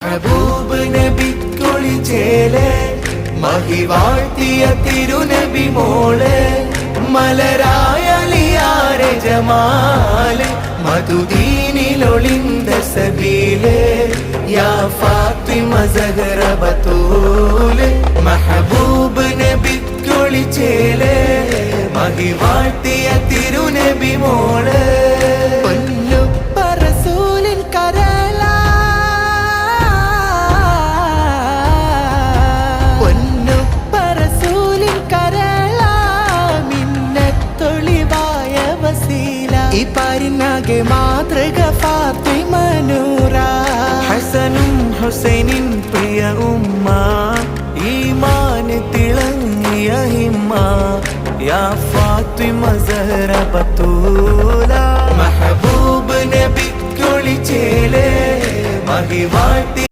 महबूब नबी कुളിച്ചേലെ മഹിവാഴ്ത്തിയ തിരുനബി മോളെ മലരായലിയാരെ ജമാല് മധുദീനിലൊളിന്ത സബീലെ യാ ഫാത്തിമ സഹറ ബതൂല് महबूब നബി കുളിച്ചേലെ മഹിവാഴ്ത്തിയ തിരുനബി മോളെ പാരിനാകെ മാതൃക ഫാത്തിമ നൂറ ഹസനും ഹുസൈനിൻ പ്രിയ ഉമ്മ ഈമാൻ തിളങ്ങിയ ഹിമ്മ യാ ഫാത്തിമ സഹറ ബതൂല महबूब നബി കുളിച്ചേലെ മഹിവാഴ്ത്തി